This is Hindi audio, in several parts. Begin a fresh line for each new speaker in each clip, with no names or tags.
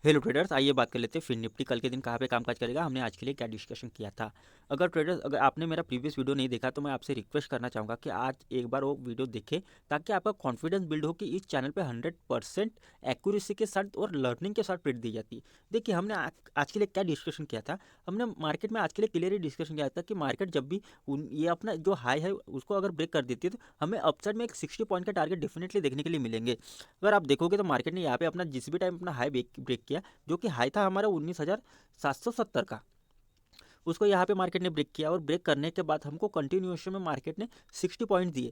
हेलो ट्रेडर्स, आइए बात कर लेते हैं फिर निफ्टी कल के दिन कहाँ पे कामकाज करेगा, हमने आज के लिए क्या डिस्कशन किया था। अगर ट्रेडर्स, अगर आपने मेरा प्रीवियस वीडियो नहीं देखा तो मैं आपसे रिक्वेस्ट करना चाहूँगा कि आज एक बार वो वीडियो देखें, ताकि आपका कॉन्फिडेंस बिल्ड हो कि इस चैनल पे 100% एक्यूरेसी के साथ और लर्निंग के साथ ट्रेड दी जाती है। देखिए, हमने आज के लिए क्या डिस्कशन किया था। हमने मार्केट में आज के लिए क्लियरली डिस्कशन किया था कि मार्केट जब भी ये अपना जो हाई है उसको अगर ब्रेक कर देती है तो हमें अपसाइड में एक 60 पॉइंट का टारगेट डेफिनेटली देखने के लिए मिलेंगे। अगर आप देखोगे तो मार्केट ने यहाँ पे अपना जिस भी टाइम अपना हाई ब्रेक किया, जो कि हाई था हमारा 19,770 का, उसको यहाँ पे मार्केट ने ब्रेक किया और ब्रेक करने के बाद हमको कंटिन्यूएशन में मार्केट ने 60 पॉइंट दिए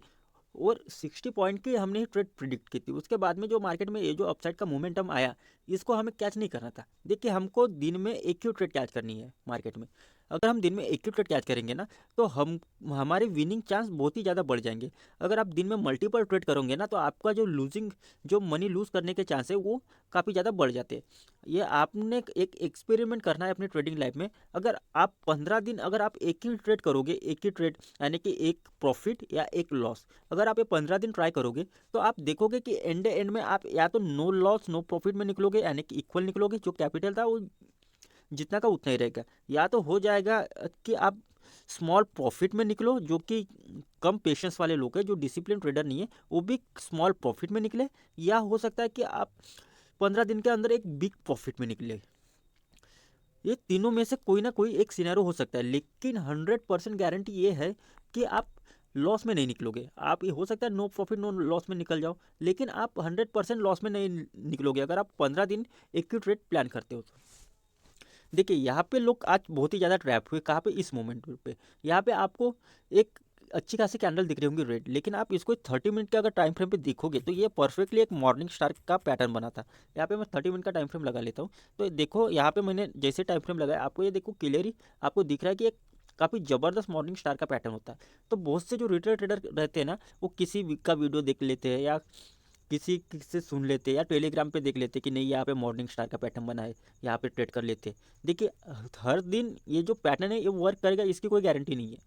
और 60 पॉइंट की हमने ट्रेड प्रिडिक्ट की थी। उसके बाद में जो मार्केट में ये जो अपसाइड का मोमेंटम आया, इसको हमें कैच नहीं करना था। देखिए, हमको दिन में एक ही ट्रेड कैच करनी है मार्केट में। अगर हम दिन में एक ही ट्रेड कैच करेंगे ना, तो हम हमारे विनिंग चांस बहुत ही ज़्यादा बढ़ जाएंगे। अगर आप दिन में मल्टीपल ट्रेड करोगे ना, तो आपका जो मनी लूज़ करने के चांस है वो काफ़ी ज़्यादा बढ़ जाते हैं। ये आपने एक एक्सपेरिमेंट करना है अपनी ट्रेडिंग लाइफ में। अगर आप 15 दिन अगर आप एक ही ट्रेड करोगे, एक ही ट्रेड यानी कि एक प्रॉफिट या एक लॉस, अगर आप ये 15 दिन ट्राई करोगे, तो आप देखोगे कि एंड में आप या तो नो लॉस नो प्रॉफिट में निकलोगे, यानी कि इक्वल निकलोगे, जो कैपिटल था वो जितना का उतना ही रहेगा। या तो हो जाएगा कि आप स्मॉल प्रॉफिट में निकलो, जो कि कम पेशेंस वाले लोग हैं, जो डिसिप्लिन ट्रेडर नहीं है, वो भी स्मॉल प्रॉफिट में निकले। या हो सकता है कि आप 15 दिन के अंदर एक बिग प्रॉफिट में निकले। ये तीनों में से कोई ना कोई एक सिनेरियो हो सकता है, लेकिन 100% गारंटी ये है कि आप लॉस में नहीं निकलोगे। आप ये हो सकता है नो प्रॉफिट नो लॉस में निकल जाओ, लेकिन आप 100% लॉस में नहीं निकलोगे अगर आप 15 दिन एक ही ट्रेड प्लान करते हो तो। देखिए, यहाँ पे लोग आज बहुत ही ज़्यादा ट्रैप हुए। कहाँ पे? इस मोमेंट पे। यहाँ पे आपको एक अच्छी खासी कैंडल दिख रही होंगी रेड, लेकिन आप इसको 30 मिनट के अगर टाइम फ्रेम पे देखोगे तो ये परफेक्टली एक मॉर्निंग स्टार का पैटर्न बना था। यहाँ पे मैं 30 मिनट का टाइम फ्रेम लगा लेता हूँ, तो देखो यहाँ पे मैंने जैसे टाइम फ्रेम लगाया, आपको ये देखो क्लियरली आपको दिख रहा है कि एक काफ़ी ज़बरदस्त मॉर्निंग स्टार का पैटर्न होता है। तो बहुत से जो रिटेल ट्रेडर रहते हैं ना, वो किसी का वीडियो देख लेते हैं या किसी से सुन लेते या टेलीग्राम पे देख लेते कि नहीं यहाँ पे मॉर्निंग स्टार का पैटर्न बना है, यहाँ पे ट्रेड कर लेते। देखिए, हर दिन ये जो पैटर्न है ये वर्क करेगा इसकी कोई गारंटी नहीं है,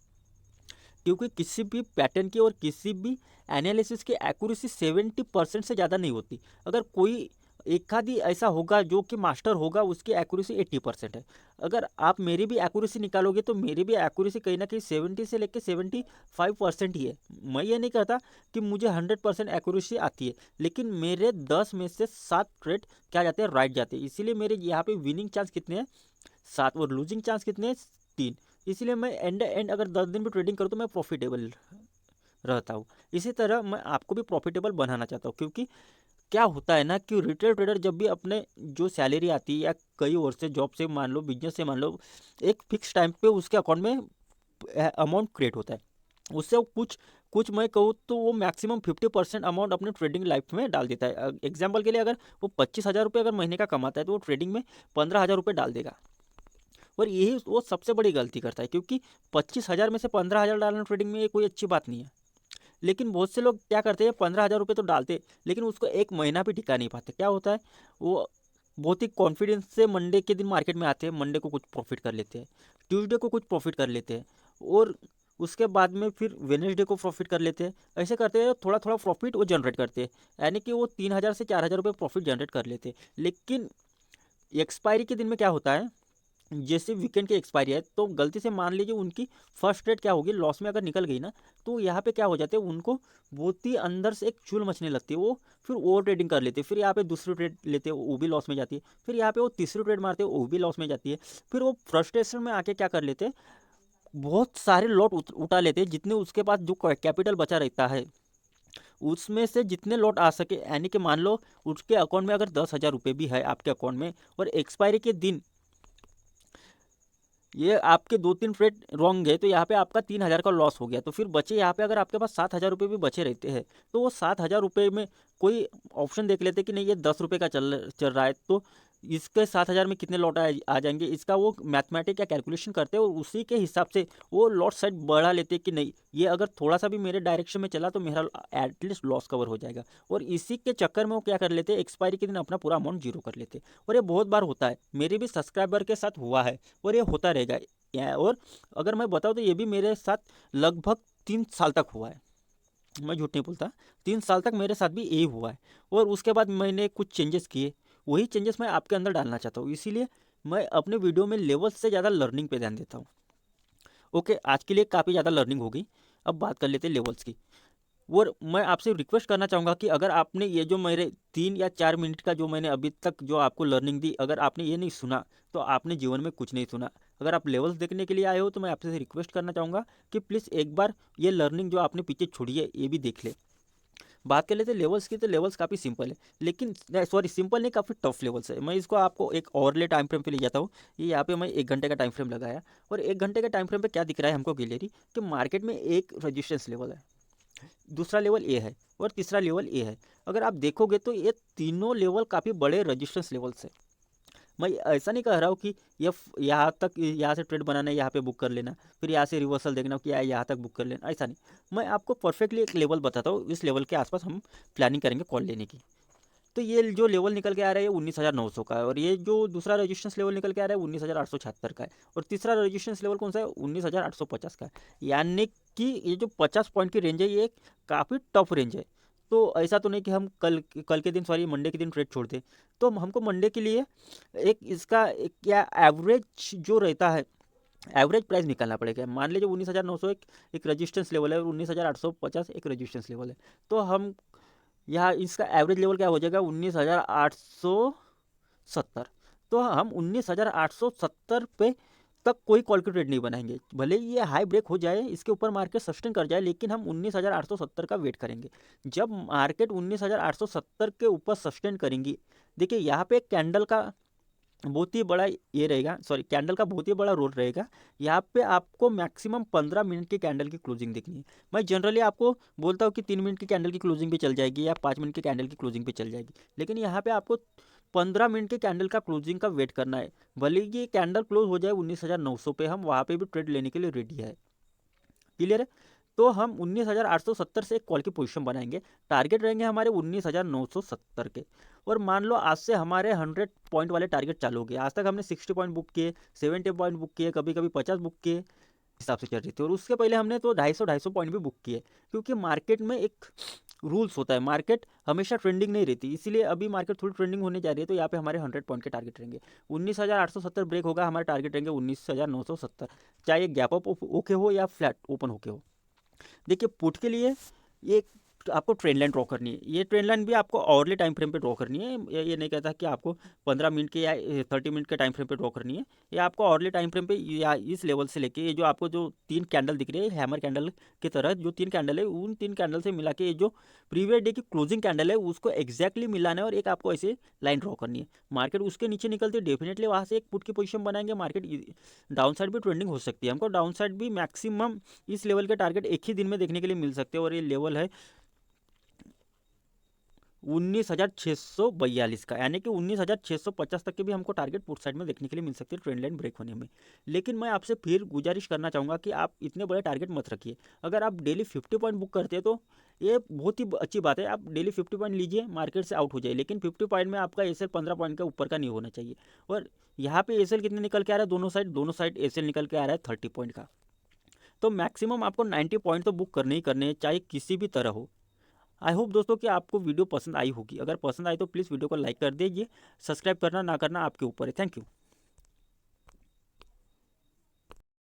क्योंकि किसी भी पैटर्न की और किसी भी एनालिसिस की एक्यूरेसी 70% से ज़्यादा नहीं होती। अगर कोई एक आधी ऐसा होगा जो कि मास्टर होगा, उसकी एक्यूरेसी 80% है। अगर आप मेरी भी एक्यूरेसी निकालोगे तो मेरी भी एक्यूरेसी कहीं ना कहीं 70 से लेकर 75% ही है। मैं ये नहीं कहता कि मुझे 100% एक्यूरेसी आती है, लेकिन मेरे 10 में से 7 ट्रेड क्या जाते हैं, राइट जाते हैं। इसीलिए मेरे यहाँ पे विनिंग चांस कितने हैं, 7, और लूजिंग चांस कितने हैं, 3। इसलिए मैं एंड अगर 10 दिन भी ट्रेडिंग करूँ तो मैं प्रॉफिटेबल रहता हूँ। इसी तरह मैं आपको भी प्रॉफिटेबल बनाना चाहता हूँ, क्योंकि क्या होता है ना कि रिटेल ट्रेडर जब भी अपने जो सैलरी आती है या कई और से जॉब से मान लो, बिजनेस से मान लो, एक फिक्स टाइम पे उसके अकाउंट में अमाउंट क्रिएट होता है। उससे वो कुछ कुछ मैं कहूँ तो वो मैक्सिमम 50% अमाउंट अपने ट्रेडिंग लाइफ में डाल देता है। एग्जाम्पल के लिए, अगर वो 25,000 रुपये अगर महीने का कमाता है, तो वो ट्रेडिंग में 15,000 रुपये डाल देगा। और यही वो सबसे बड़ी गलती करता है, क्योंकि 25,000 में से 15,000 डालना ट्रेडिंग में ये कोई अच्छी बात नहीं है। लेकिन बहुत से लोग क्या करते हैं, 15,000 रुपये तो डालते, लेकिन उसको एक महीना भी टिका नहीं पाते। क्या होता है, वो बहुत ही कॉन्फिडेंस से मंडे के दिन मार्केट में आते हैं, मंडे को कुछ प्रॉफिट कर लेते हैं, ट्यूसडे को कुछ प्रॉफिट कर लेते हैं, और उसके बाद में फिर वेनेसडे को प्रॉफिट कर लेते हैं। ऐसे करते हैं, थोड़ा थोड़ा प्रॉफिट वो जनरेट करते हैं, यानी कि वो 3,000 से 4,000 रुपये प्रॉफिट जनरेट कर लेते हैं। लेकिन एक्सपायरी के दिन में क्या होता है, जैसे वीकेंड की एक्सपायरी है, तो गलती से मान लीजिए उनकी फर्स्ट ट्रेड क्या होगी, लॉस में अगर निकल गई ना, तो यहाँ पे क्या हो जाते हैं, उनको बहुत ही अंदर से एक चुल मचने लगती है। वो फिर ओवर ट्रेडिंग कर लेते हैं, फिर यहाँ पे दूसरी ट्रेड लेते हैं, वो भी लॉस में जाती है, फिर यहाँ पे वो तीसरी ट्रेड मारते हैं, वो भी लॉस में जाती है। फिर वो फ्रस्ट्रेशन में आके क्या कर लेते हैं, बहुत सारे लॉट उठा लेते हैं, जितने उसके पास जो कैपिटल बचा रहता है उसमें से जितने लॉट आ सके, यानी कि मान लो उसके अकाउंट में अगर 10,000 रुपये भी है आपके अकाउंट में, और एक्सपायरी के दिन ये आपके 2-3 ट्रेड रॉन्ग गए, तो यहाँ पे आपका 3,000 का लॉस हो गया। तो फिर बचे यहाँ पे, अगर आपके पास 7,000 रुपये भी बचे रहते हैं, तो वो 7,000 रुपये में कोई ऑप्शन देख लेते कि नहीं ये 10 रुपये का चल चल रहा है, तो इसके 7,000 में कितने लॉट आ जाएंगे, इसका वो मैथमेटिक या कैलकुलेशन करते हैं, और उसी के हिसाब से वो लॉट साइड बढ़ा लेते हैं कि नहीं ये अगर थोड़ा सा भी मेरे डायरेक्शन में चला तो मेरा एटलीस्ट लॉस कवर हो जाएगा। और इसी के चक्कर में वो क्या कर लेते हैं, एक्सपायरी के दिन अपना पूरा अमाउंट जीरो कर लेते हैं। और ये बहुत बार होता है, मेरे भी सब्सक्राइबर के साथ हुआ है, और ये होता रहेगा। और अगर मैं बताऊँ तो ये भी मेरे साथ लगभग 3 साल तक हुआ है, मैं झूठ नहीं बोलता। 3 साल तक मेरे साथ भी यही हुआ है। और उसके बाद मैंने कुछ चेंजेस किए, वही चेंजेस मैं आपके अंदर डालना चाहता हूँ, इसीलिए मैं अपने वीडियो में लेवल से ज़्यादा लर्निंग पे ध्यान देता हूँ। ओके, आज के लिए काफ़ी ज़्यादा लर्निंग होगी, अब बात कर लेते हैं लेवल्स की। और मैं आपसे रिक्वेस्ट करना चाहूँगा कि अगर आपने ये जो मेरे 3 या 4 मिनट का जो मैंने अभी तक जो आपको लर्निंग दी, अगर आपने ये नहीं सुना तो आपने जीवन में कुछ नहीं सुना। अगर आप लेवल्स देखने के लिए आए हो तो मैं आपसे रिक्वेस्ट करना चाहूँगा कि प्लीज़ एक बार ये लर्निंग जो आपने पीछे छोड़ी है ये भी देख ले। बात कर लेते हैं लेवल्स की, तो लेवल्स काफ़ी सिंपल है, लेकिन सॉरी सिंपल नहीं, काफ़ी टफ लेवल्स है। मैं इसको आपको एक ओवरले टाइम फ्रेम पे ले जाता हूँ। ये यहाँ पे मैं 1 घंटे का टाइम फ्रेम लगाया, और 1 घंटे के टाइम फ्रेम पे क्या दिख रहा है हमको क्लियरली कि मार्केट में एक रजिस्टेंस लेवल है, दूसरा लेवल ए है, और तीसरा लेवल ए है। अगर आप देखोगे तो ये तीनों लेवल काफ़ी बड़े रजिस्टेंस लेवल्स है। मैं ऐसा नहीं कह रहा हूँ कि ये यहाँ तक, यहाँ से ट्रेड बनाना है यहाँ पे बुक कर लेना, फिर यहाँ से रिवर्सल देखना कि यहाँ तक बुक कर लेना, ऐसा नहीं। मैं आपको परफेक्टली एक लेवल बताता हूँ, इस लेवल के आसपास हम प्लानिंग करेंगे कॉल लेने की। तो ये जो लेवल निकल के आ रहा है 19,900 का है, और ये जो दूसरा रजिस्टेंस लेवल निकल के आ रहा है 19,876 का है, और तीसरा रजिस्टेंस लेवल कौन सा है 19,850 का है। यानी कि ये जो 50 पॉइंट की रेंज है ये काफ़ी टफ रेंज है। तो ऐसा तो नहीं कि हम कल के दिन, सॉरी मंडे के दिन ट्रेड छोड़ दें। तो हमको मंडे के लिए एक इसका एक क्या एवरेज जो रहता है, एवरेज प्राइस निकालना पड़ेगा। मान लीजिए 19,900 एक रजिस्टेंस लेवल है और 19,850 एक रजिस्टेंस लेवल है। तो हम यहाँ इसका एवरेज लेवल क्या हो जाएगा 19,870। तो हम 19,870 पे तक कोई कॉल की ट्रेड नहीं बनाएंगे, भले ही ये हाई ब्रेक हो जाए, इसके ऊपर मार्केट सस्टेन कर जाए, लेकिन हम 19,870 का वेट करेंगे। जब मार्केट 19,870 के ऊपर सस्टेन करेंगी, देखिए यहाँ पे कैंडल का बहुत ही बड़ा ये रहेगा, सॉरी कैंडल का बहुत ही बड़ा रोल रहेगा। यहाँ पे आपको मैक्सिमम 15 मिनट की कैंडल की क्लोजिंग देखनी है। मैं जनरली आपको बोलता हूँ कि 3 मिनट की कैंडल की क्लोजिंग पे चल जाएगी या 5 मिनट की कैंडल की क्लोजिंग पे चल जाएगी, लेकिन यहाँ पे आपको 15 मिनट की कैंडल का क्लोजिंग का वेट करना है। भले ही ये कैंडल क्लोज हो जाए 19,900 पे, हम वहाँ पे भी ट्रेड लेने के लिए रेडी है। क्लियर है? तो हम 19,870 से एक कॉल की पोजीशन बनाएंगे, टारगेट रहेंगे हमारे 19,970 के। और मान लो आज से हमारे 100 पॉइंट वाले टारगेट चालू हो गए। आज तक हमने 60 पॉइंट बुक किए, 70 पॉइंट बुक किए, कभी कभी 50 बुक किए, हिसाब से चल रही थी। और उसके पहले हमने तो 250 पॉइंट भी बुक किए, क्योंकि मार्केट में एक रूल्स होता है, मार्केट हमेशा ट्रेंडिंग नहीं रहती, इसलिए अभी मार्केट थोड़ी ट्रेंडिंग होने जा रही है। तो यहाँ पे हमारे 100 पॉइंट के टारगेट रहेंगे। 19,870 ब्रेक होगा, हमारे टारगेट रहेंगे 19,970, चाहे गैप अप ओके हो या फ्लैट ओपन होके हो। देखिए पुट के लिए ये आपको ट्रेंड लाइन ड्रॉ करनी है। ये ट्रेंड लाइन भी आपको आवरली टाइम फ्रेम पे ड्रॉ करनी है। ये नहीं कहता कि आपको 15 मिनट के या 30 मिनट के टाइम फ्रेम पे ड्रॉ करनी है। ये आपको आवरली टाइम फ्रेम पे या इस लेवल से लेके ये जो आपको जो 3 कैंडल दिख रही है हैमर कैंडल की तरह, जो 3 कैंडल है उन 3 कैंडल से मिला के ये जो प्रीवियस डे की क्लोजिंग कैंडल है उसको एक्जैक्टली मिलाना है, और एक आपको ऐसे लाइन ड्रॉ करनी है। मार्केट उसके नीचे निकलती है, डेफिनेटली वहाँ से एक पुट की पोजिशन बनाएंगे। मार्केट डाउन साइड भी ट्रेंडिंग हो सकती है, हमको डाउन साइड भी मैक्सिमम इस लेवल के टारगेट एक ही दिन में देखने के लिए मिल सकते हैं। और ये लेवल है 19,642 का, यानी कि 19,650 तक के भी हमको टारगेट पुट साइड में देखने के लिए मिल सकते हैं ट्रेंड लाइन ब्रेक होने में। लेकिन मैं आपसे फिर गुजारिश करना चाहूँगा कि आप इतने बड़े टारगेट मत रखिए। अगर आप डेली 50 पॉइंट बुक करते हैं तो ये बहुत ही अच्छी बात है, आप डेली 50 पॉइंट लीजिए, मार्केट से आउट हो जाए, लेकिन 50 पॉइंट में आपका एसएल 15 पॉइंट के ऊपर का नहीं होना चाहिए। और यहाँ पे एसएल कितने निकल के आ रहा है, दोनों साइड एसएल निकल के आ रहा है 30 पॉइंट का। तो मैक्सिमम आपको 90 पॉइंट तो बुक करने ही करने हैं, चाहे किसी भी तरह हो। आई होप दोस्तों कि आपको वीडियो पसंद आई होगी। अगर पसंद आई तो प्लीज़ वीडियो को लाइक कर दीजिए, सब्सक्राइब करना ना करना आपके ऊपर है। Thank you.